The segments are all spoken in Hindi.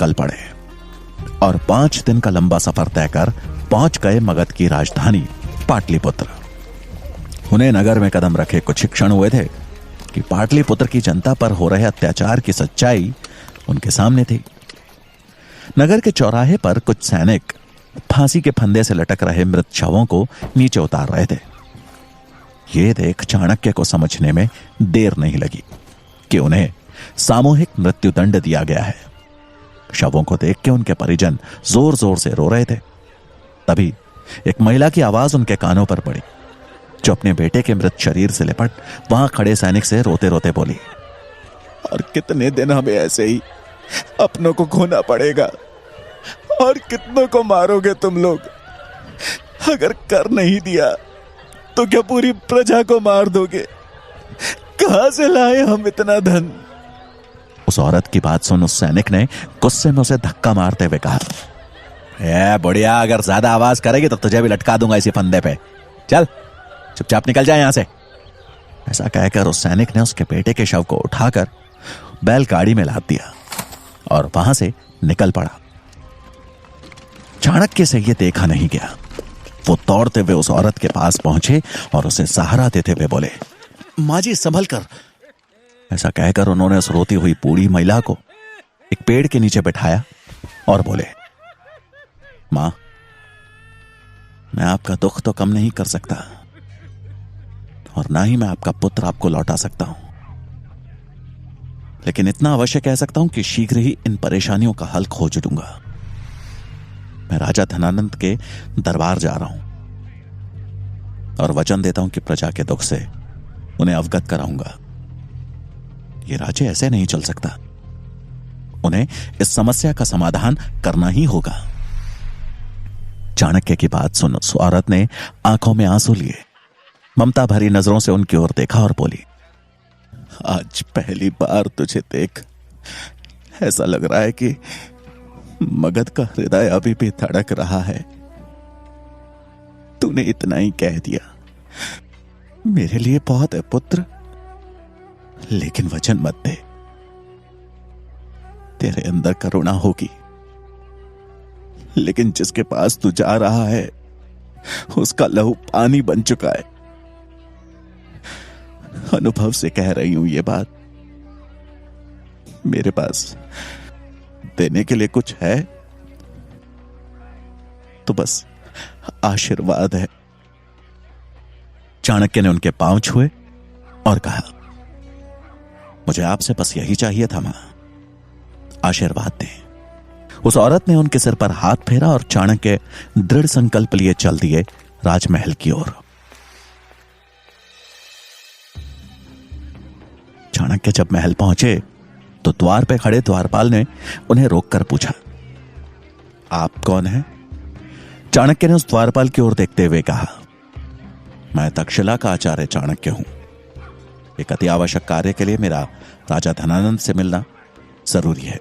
निकल पड़े और 5 दिन का लंबा सफर तय कर पहुंच गए मगध की राजधानी पाटलिपुत्र। उन्हें नगर में कदम रखे कुछ क्षण हुए थे कि पाटलिपुत्र की जनता पर हो रहे अत्याचार की सच्चाई उनके सामने थी। नगर के चौराहे पर कुछ सैनिक फांसी के फंदे से लटक रहे मृत शवों को नीचे उतार रहे थे। ये देख चाणक्य को समझने में देर नहीं लगी कि उन्हें सामूहिक मृत्युदंड दिया गया है। शवों को देख के उनके परिजन जोर जोर से रो रहे थे। तभी एक महिला की आवाज उनके कानों पर पड़ी, जो अपने बेटे के मृत शरीर से लिपट वहां खड़े सैनिक से रोते रोते बोली, और कितने दिन हमें ऐसे ही अपनों को खोना पड़ेगा, और कितनों को मारोगे तुम लोग? अगर कर नहीं दिया तो क्या पूरी प्रजा को मार दोगे? कहां से लाए हम इतना धन? उस औरत की बात सुन उस सैनिक ने गुस्से में उसे धक्का मारते हुए कहा, बुढ़िया, अगर ज्यादा आवाज करेगी तो तुझे भी लटका दूंगा इसी फंदे पे। चल चुपचाप निकल जाए यहां से। ऐसा कहकर उस सैनिक ने उसके बेटे के शव को उठाकर बैलगाड़ी में लाद दिया और वहां से निकल पड़ा। चाणक्य से यह देखा नहीं गया। वो दौड़ते हुए उस औरत के पास पहुंचे और उसे सहारा देते हुए बोले, मां जी संभल कर। ऐसा कहकर उन्होंने उस रोती हुई बूढ़ी महिला को एक पेड़ के नीचे बैठाया और बोले, मां, मैं आपका दुख तो कम नहीं कर सकता और ना ही मैं आपका पुत्र आपको लौटा सकता हूं, लेकिन इतना अवश्य कह सकता हूं कि शीघ्र ही इन परेशानियों का हल खोज दूंगा। मैं राजा धनानंद के दरबार जा रहा हूं और वचन देता हूं कि प्रजा के दुख से उन्हें अवगत कराऊंगा। ये राज्य ऐसे नहीं चल सकता। उन्हें इस समस्या का समाधान करना ही होगा। चाणक्य की बात सुन उस औरत ने आंखों में आंसू लिए ममता भरी नजरों से उनकी ओर देखा और बोली, आज पहली बार तुझे देख ऐसा लग रहा है कि मगध का हृदय अभी भी धड़क रहा है। तूने इतना ही कह दिया, मेरे लिए बहुत है पुत्र, लेकिन वचन मत दे, तेरे अंदर करुणा होगी, लेकिन जिसके पास तू जा रहा है उसका लहू पानी बन चुका है। अनुभव से कह रही हूं ये बात। मेरे पास देने के लिए कुछ है तो बस आशीर्वाद है। चाणक्य ने उनके पांव छुए और कहा, मुझे आपसे बस यही चाहिए था मां, आशीर्वाद दें। उस औरत ने उनके सिर पर हाथ फेरा और चाणक्य दृढ़ संकल्प लिए चल दिए राजमहल की ओर। चाणक्य जब महल पहुंचे तो द्वार पे खड़े द्वारपाल ने उन्हें रोककर पूछा, आप कौन हैं? चाणक्य ने उस द्वारपाल की ओर देखते हुए कहा, मैं तक्षशिला का आचार्य चाणक्य हूं। एक अति आवश्यक कार्य के लिए मेरा राजा धनानंद से मिलना जरूरी है।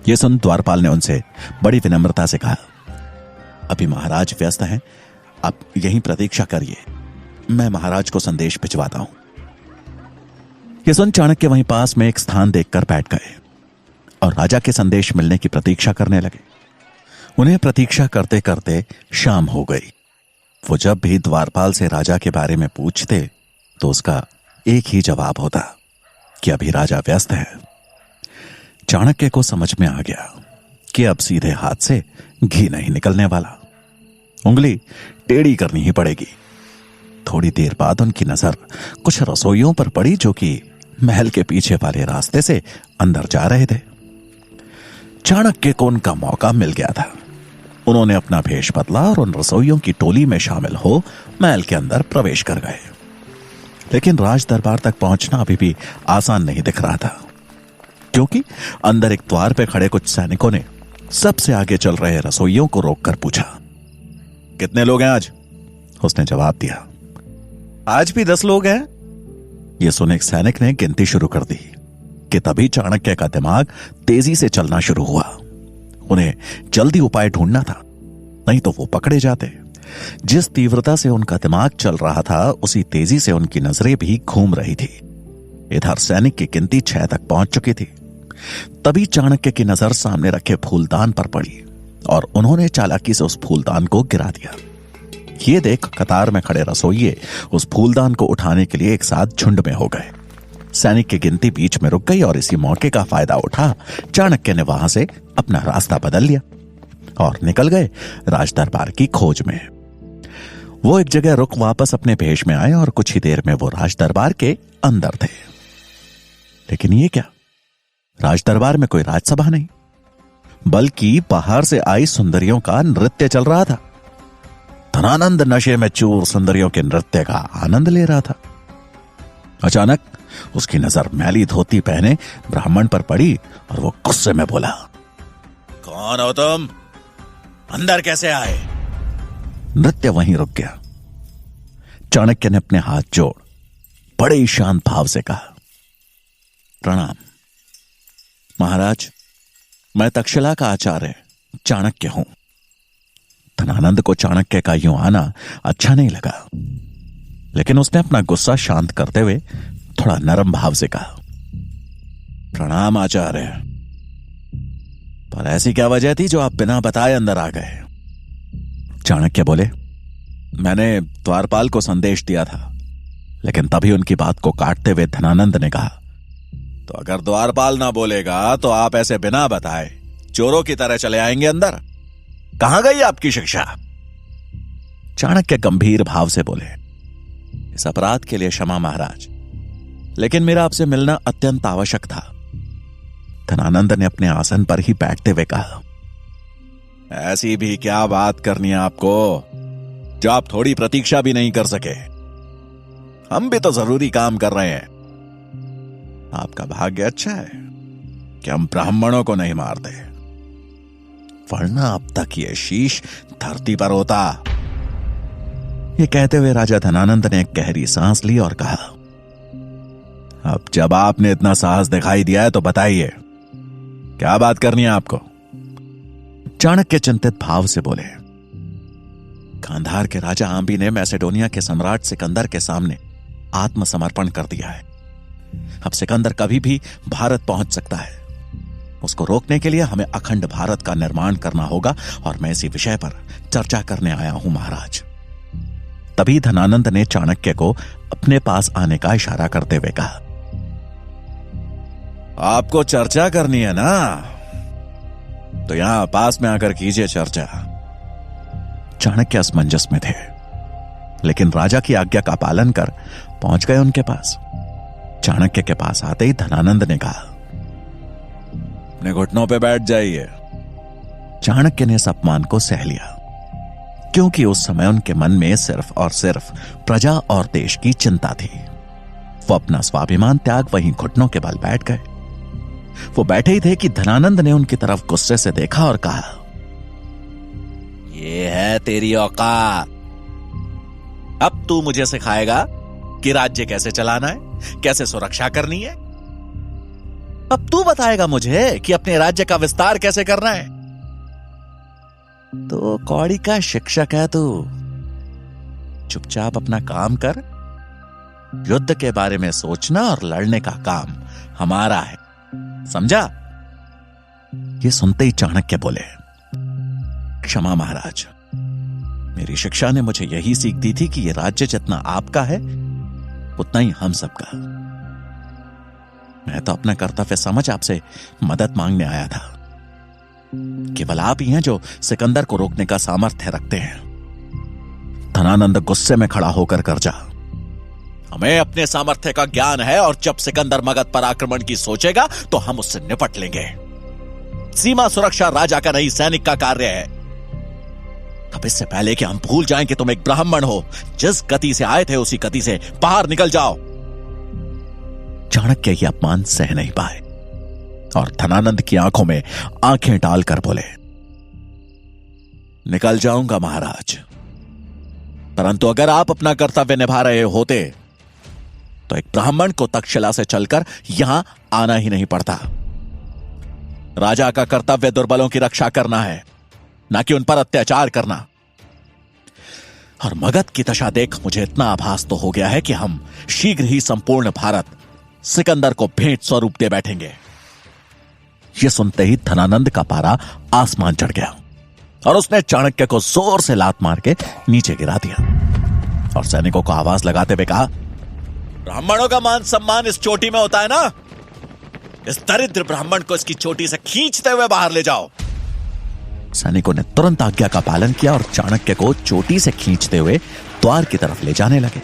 यह सुन द्वारपाल ने उनसे बड़ी विनम्रता से कहा, अभी महाराज व्यस्त हैं, आप यहीं प्रतीक्षा करिए, मैं महाराज को संदेश भिजवाता हूं। यह सुन चाणक्य वहीं पास में एक स्थान देखकर बैठ गए और राजा के संदेश मिलने की प्रतीक्षा करने लगे। उन्हें प्रतीक्षा करते करते शाम हो गई। वो जब भी द्वारपाल से राजा के बारे में पूछते तो उसका एक ही जवाब होता कि अभी राजा व्यस्त है। चाणक्य को समझ में आ गया कि अब सीधे हाथ से घी नहीं निकलने वाला, उंगली टेढ़ी करनी ही पड़ेगी। थोड़ी देर बाद उनकी नजर कुछ रसोइयों पर पड़ी जो कि महल के पीछे वाले रास्ते से अंदर जा रहे थे। चाणक्य को उनका मौका मिल गया था। उन्होंने अपना भेष बदला और उन रसोइयों की टोली में शामिल हो महल के अंदर प्रवेश कर गए। लेकिन राज दरबार तक पहुंचना अभी भी आसान नहीं दिख रहा था, क्योंकि अंदर एक द्वार पे खड़े कुछ सैनिकों ने सबसे आगे चल रहे रसोइयों को रोककर पूछा, कितने लोग हैं आज? उसने जवाब दिया, आज भी 10 लोग हैं। यह सुन एक सैनिक ने गिनती शुरू कर दी कि तभी चाणक्य का दिमाग तेजी से चलना शुरू हुआ। उन्हें जल्दी उपाय ढूंढना था, नहीं तो वो पकड़े जाते। जिस तीव्रता से उनका दिमाग चल रहा था उसी तेजी से उनकी नजरें भी घूम रही थी। इधर सैनिक की गिनती 6 तक पहुंच चुकी थी। तभी चाणक्य की नजर सामने रखे फूलदान पर पड़ी और उन्होंने चालाकी से उस फूलदान को गिरा दिया। ये देख कतार में खड़े रसोइये उस फूलदान को उठाने के लिए एक साथ झुंड में हो गए। सैनिक की गिनती बीच में रुक गई और इसी मौके का फायदा उठा चाणक्य ने वहां से अपना रास्ता बदल लिया और निकल गए राजदरबार की खोज में। वो एक जगह रुक वापस अपने भेष में आए और कुछ ही देर में वो राजदरबार के अंदर थे। लेकिन ये क्या, राजदरबार में कोई राजसभा नहीं, बल्कि बाहर से आई सुंदरियों का नृत्य चल रहा था। धनानंद नशे में चूर सुंदरियों के नृत्य का आनंद ले रहा था। अचानक उसकी नजर मैली धोती पहने ब्राह्मण पर पड़ी और वो गुस्से में बोला, कौन हो तुम? अंदर कैसे आए? नृत्य वहीं रुक गया। चाणक्य ने अपने हाथ जोड़ बड़े ही शांत भाव से कहा, प्रणाम महाराज, मैं तक्षशिला का आचार्य चाणक्य हूं। धनानंद को चाणक्य का यूं आना अच्छा नहीं लगा, लेकिन उसने अपना गुस्सा शांत करते हुए थोड़ा नरम भाव से कहा, प्रणाम आचार्य, पर ऐसी क्या वजह थी जो आप बिना बताए अंदर आ गए? चाणक्य बोले, मैंने द्वारपाल को संदेश दिया था। लेकिन तभी उनकी बात को काटते हुए धनानंद ने कहा, तो अगर द्वारपाल ना बोलेगा तो आप ऐसे बिना बताए चोरों की तरह चले आएंगे अंदर? कहां गई आपकी शिक्षा? चाणक्य गंभीर भाव से बोले, इस अपराध के लिए क्षमा महाराज, लेकिन मेरा आपसे मिलना अत्यंत आवश्यक था। धनानंद ने अपने आसन पर ही बैठते हुए कहा, ऐसी भी क्या बात करनी है आपको जो आप थोड़ी प्रतीक्षा भी नहीं कर सके? हम भी तो जरूरी काम कर रहे हैं। आपका भाग्य अच्छा है कि हम ब्राह्मणों को नहीं मारते, वरना अब तक ये शीश धरती पर होता। ये कहते हुए राजा धनानंद ने एक गहरी सांस ली और कहा, अब जब आपने इतना साहस दिखाई दिया है तो बताइए, क्या बात करनी है आपको? चाणक्य चिंतित भाव से बोले, गांधार के राजा आंबी ने मैसेडोनिया के सम्राट सिकंदर के सामने आत्मसमर्पण कर दिया है। अब सिकंदर कभी भी भारत पहुंच सकता है। उसको रोकने के लिए हमें अखंड भारत का निर्माण करना होगा और मैं इसी विषय पर चर्चा करने आया हूं महाराज। तभी धनानंद ने चाणक्य को अपने पास आने का इशारा करते हुए कहा, आपको चर्चा करनी है ना, तो यहां पास में आकर कीजिए चर्चा। चाणक्य असमंजस में थे, लेकिन राजा की आज्ञा का पालन कर पहुंच गए उनके पास। चाणक्य के पास आते ही धनानंद ने कहा, अपने घुटनों पे बैठ जाइए। चाणक्य ने इस अपमान को सह लिया, क्योंकि उस समय उनके मन में सिर्फ और सिर्फ प्रजा और देश की चिंता थी। वो अपना स्वाभिमान त्याग वहीं घुटनों के बल बैठ गए। वो बैठे ही थे कि धनानंद ने उनकी तरफ गुस्से से देखा और कहा, ये है तेरी औकात। अब तू मुझे सिखाएगा कि राज्य कैसे चलाना है, कैसे सुरक्षा करनी है? अब तू बताएगा मुझे कि अपने राज्य का विस्तार कैसे करना है? तो कौड़ी का शिक्षक है तू, चुपचाप अपना काम कर। युद्ध के बारे में सोचना और लड़ने का काम हमारा है, समझा? ये सुनते ही चाणक्य बोले, क्षमा महाराज, मेरी शिक्षा ने मुझे यही सीख दी थी कि यह राज्य जितना आपका है उतना ही हम सबका। मैं तो अपना कर्तव्य समझ आपसे मदद मांगने आया था। केवल आप ही हैं जो सिकंदर को रोकने का सामर्थ्य रखते हैं। धनानंद गुस्से में खड़ा होकर गरजा, हमें अपने सामर्थ्य का ज्ञान है और जब सिकंदर मगध पर आक्रमण की सोचेगा तो हम उससे निपट लेंगे। सीमा सुरक्षा राजा का नहीं, सैनिक का कार्य है। अब इससे पहले कि हम भूल जाएं कि तुम एक ब्राह्मण हो, जिस गति से आए थे उसी गति से बाहर निकल जाओ। चाणक्य ये अपमान सह नहीं पाए और धनानंद की आंखों में आंखें डालकर बोले, निकल जाऊंगा महाराज, परंतु अगर आप अपना कर्तव्य निभा रहे होते तो एक ब्राह्मण को तक्षशिला से चलकर यहां आना ही नहीं पड़ता। राजा का कर्तव्य दुर्बलों की रक्षा करना है, ना कि उन पर अत्याचार करना। और मगध की दशा देख मुझे इतना आभास तो हो गया है कि हम शीघ्र ही संपूर्ण भारत सिकंदर को भेंट स्वरूप दे बैठेंगे। यह सुनते ही धनानंद का पारा आसमान चढ़ गया और उसने चाणक्य को जोर से लात मार के नीचे गिरा दिया और सैनिकों को आवाज लगाते हुए कहा, ब्राह्मणों का मान सम्मान इस चोटी में होता है ना? इस दरिद्र ब्राह्मण को इसकी चोटी से खींचते हुए बाहर ले जाओ। सैनिकों ने तुरंत आज्ञा का पालन किया और चाणक्य को चोटी से खींचते हुए द्वार की तरफ ले जाने लगे।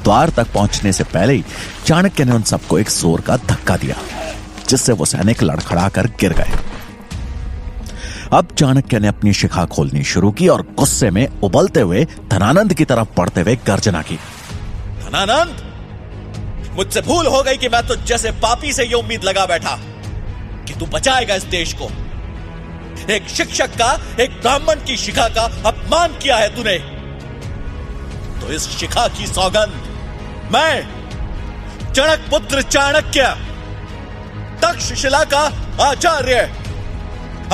द्वार तक पहुंचने से पहले ही चाणक्य ने उन सबको एक जोर का धक्का दिया, जिससे वो सैनिक लड़खड़ा कर गिर गए। अब चाणक्य ने अपनी शिखा खोलनी शुरू की और गुस्से में उबलते हुए धनानंद की तरफ बढ़ते हुए गर्जना की, धनानंद, मुझसे भूल हो गई कि मैं तो जैसे पापी से ये उम्मीद लगा बैठा कि तू बचाएगा इस देश को। एक शिक्षक का, एक ब्राह्मण की शिखा का अपमान किया है तूने। तो इस शिखा की सौगंध मैं चणक पुत्र चाणक्य, तक्षशिला का आचार्य,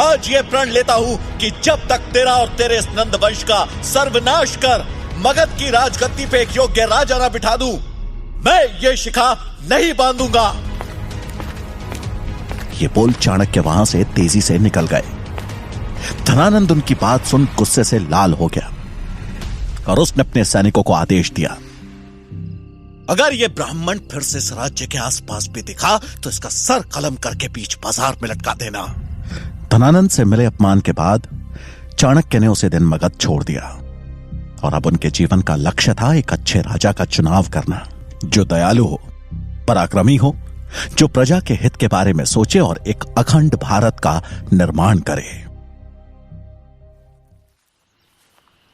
आज ये प्रण लेता हूं कि जब तक तेरा और तेरे इस नंद वंश का सर्वनाश कर मगध की राजगद्दी पे एक योग्य राजा ना बिठा दूं, मैं ये शिखा नहीं बांधूंगा। ये बोल चाणक्य वहां से तेजी से निकल गए। धनानंद उनकी बात सुन गुस्से से लाल हो गया और उसने अपने सैनिकों को आदेश दिया, अगर यह ब्राह्मण फिर से इस राज्य के आसपास भी दिखा तो इसका सर कलम करके बीच बाजार में लटका देना। धनानंद से मिले अपमान के बाद चाणक्य ने उसे दिन मगध छोड़ दिया और अब उनके जीवन का लक्ष्य था एक अच्छे राजा का चुनाव करना, जो दयालु हो, पराक्रमी हो, जो प्रजा के हित के बारे में सोचे और एक अखंड भारत का निर्माण करे।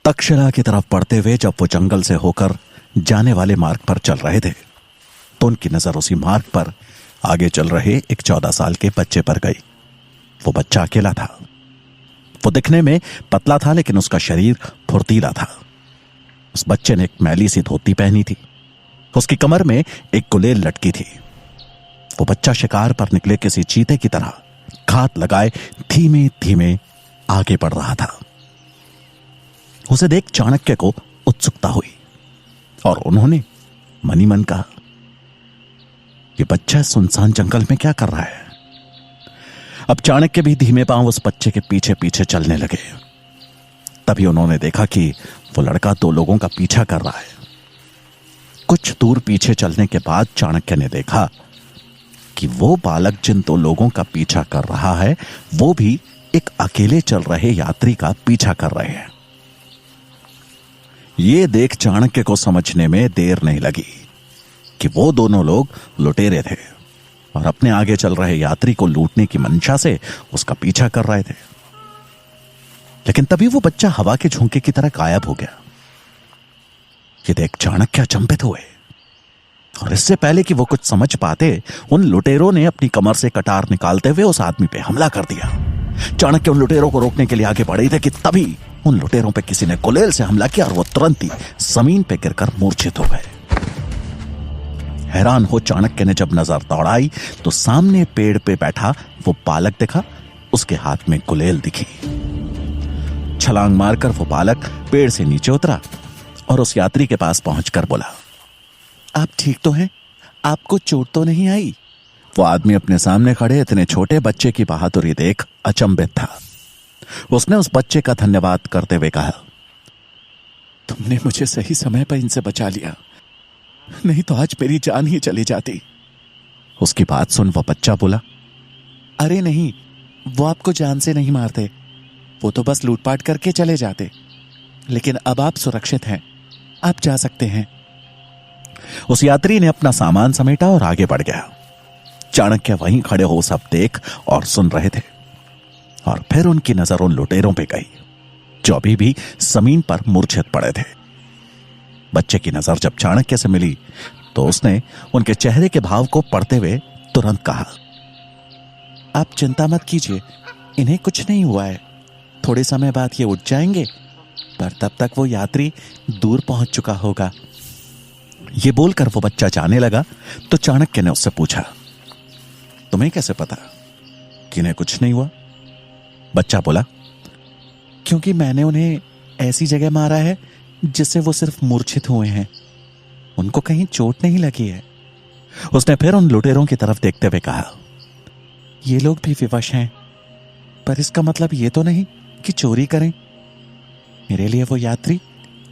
तक्षशिला की तरफ बढ़ते हुए जब वो जंगल से होकर जाने वाले मार्ग पर चल रहे थे तो उनकी नजर उसी मार्ग पर आगे चल रहे एक 14 साल के बच्चे पर गई। वो बच्चा अकेला था। वो दिखने में पतला था लेकिन उसका शरीर फुर्तीला था। उस बच्चे ने एक मैली सी धोती पहनी थी। उसकी कमर में एक गुलेल लटकी थी। वो बच्चा शिकार पर निकले किसी चीते की तरह घात लगाए धीमे धीमे आगे बढ़ रहा था। उसे देख चाणक्य को उत्सुकता हुई और उन्होंने मनी मन कहा, ये बच्चा सुनसान जंगल में क्या कर रहा है? अब चाणक्य भी धीमे पांव उस बच्चे के पीछे पीछे चलने लगे। तभी उन्होंने देखा कि वो लड़का 2 लोगों का पीछा कर रहा है। कुछ दूर पीछे चलने के बाद चाणक्य ने देखा कि वो बालक जिन 2 लोगों का पीछा कर रहा है वो भी एक अकेले चल रहे यात्री का पीछा कर रहे हैं। ये देख चाणक्य को समझने में देर नहीं लगी कि वो दोनों लोग लुटेरे थे और अपने आगे चल रहे यात्री को लूटने की मंशा से उसका पीछा कर रहे थे। लेकिन तभी वो बच्चा हवा के झोंके की तरह गायब हो गया। ये देख चाणक्य अचंभित हुए और इससे पहले कि वो कुछ समझ पाते उन लुटेरों ने अपनी कमर से कटार निकालते हुए उस आदमी पे हमला कर दिया। चाणक्य उन लुटेरों को रोकने के लिए आगे बढ़े थे कि तभी उन लुटेरों पे किसी ने गुलेल से हमला किया और वो तुरंत ही जमीन पे गिरकर मूर्छित हो गए। हैरान हो चाणक्य ने जब नजर दौड़ाई तो सामने पेड़ पे बैठा वो बालक दिखा। उसके हाथ में गुलेल दिखी। छलांग मारकर वो बालक पेड़ से नीचे उतरा और उस यात्री के पास पहुंचकर बोला, आप ठीक तो हैं? आपको चोट तो नहीं आई? वो आदमी अपने सामने खड़े इतने छोटे बच्चे की बहादुरी देख अचंभित था। उसने उस बच्चे का धन्यवाद करते हुए कहा, तुमने मुझे सही समय पर इनसे बचा लिया, नहीं तो आज मेरी जान ही चली जाती। उसकी बात सुन वो बच्चा बोला, अरे नहीं, वो आपको जान से नहीं मारते, वो तो बस लूटपाट करके चले जाते। लेकिन अब आप सुरक्षित हैं, आप जा सकते हैं। उस यात्री ने अपना सामान समेटा और आगे बढ़ गया। चाणक्य वहीं खड़े हो सब देख और सुन रहे थे और फिर उनकी नजर उन लुटेरों पे गई जो अभी भी जमीन पर मूर्छित पड़े थे। बच्चे की नजर जब चाणक्य से मिली तो उसने उनके चेहरे के भाव को पढ़ते हुए तुरंत कहा, आप चिंता मत कीजिए, इन्हें कुछ नहीं हुआ है। थोड़े समय बाद ये उठ जाएंगे, पर तब तक वो यात्री दूर पहुंच चुका होगा। ये बोलकर वो बच्चा जाने लगा तो चाणक्य ने उससे पूछा, तुम्हें कैसे पता कि इन्हें कुछ नहीं हुआ? बच्चा बोला, क्योंकि मैंने उन्हें ऐसी जगह मारा है जिससे वो सिर्फ मूर्छित हुए हैं, उनको कहीं चोट नहीं लगी है। उसने फिर उन लुटेरों की तरफ देखते हुए कहा, ये लोग भी विवश हैं, पर इसका मतलब ये तो नहीं कि चोरी करें। मेरे लिए वो यात्री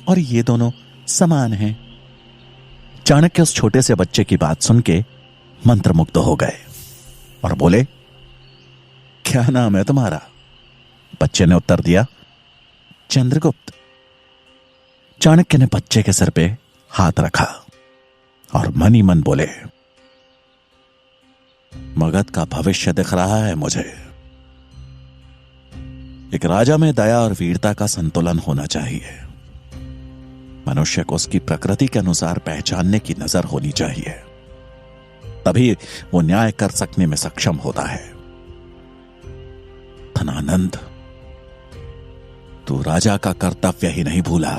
और ये दोनों समान हैं। चाणक्य उस छोटे से बच्चे की बात सुन के मंत्रमुग्ध हो गए और बोले, क्या नाम है तुम्हारा? बच्चे ने उत्तर दिया, चंद्रगुप्त। चाणक्य ने बच्चे के सिर पे हाथ रखा और मन ही मन बोले, मगध का भविष्य दिख रहा है मुझे। एक राजा में दया और वीरता का संतुलन होना चाहिए। मनुष्य को उसकी प्रकृति के अनुसार पहचानने की नजर होनी चाहिए, तभी वो न्याय कर सकने में सक्षम होता है। धनानंद, तू राजा का कर्तव्य ही नहीं भूला,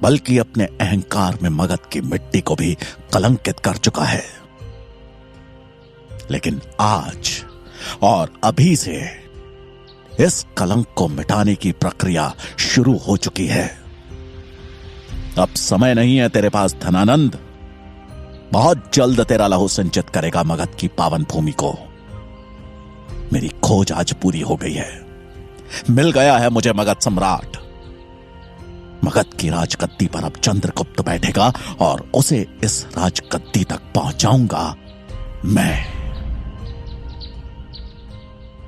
बल्कि अपने अहंकार में मगध की मिट्टी को भी कलंकित कर चुका है। लेकिन आज और अभी से इस कलंक को मिटाने की प्रक्रिया शुरू हो चुकी है। अब समय नहीं है तेरे पास धनानंद। बहुत जल्द तेरा लहू संचित करेगा मगध की पावन भूमि को। मेरी खोज आज पूरी हो गई है। मिल गया है मुझे मगध सम्राट। मगध की राजगद्दी पर अब चंद्रगुप्त बैठेगा और उसे इस राजगद्दी तक पहुंचाऊंगा मैं।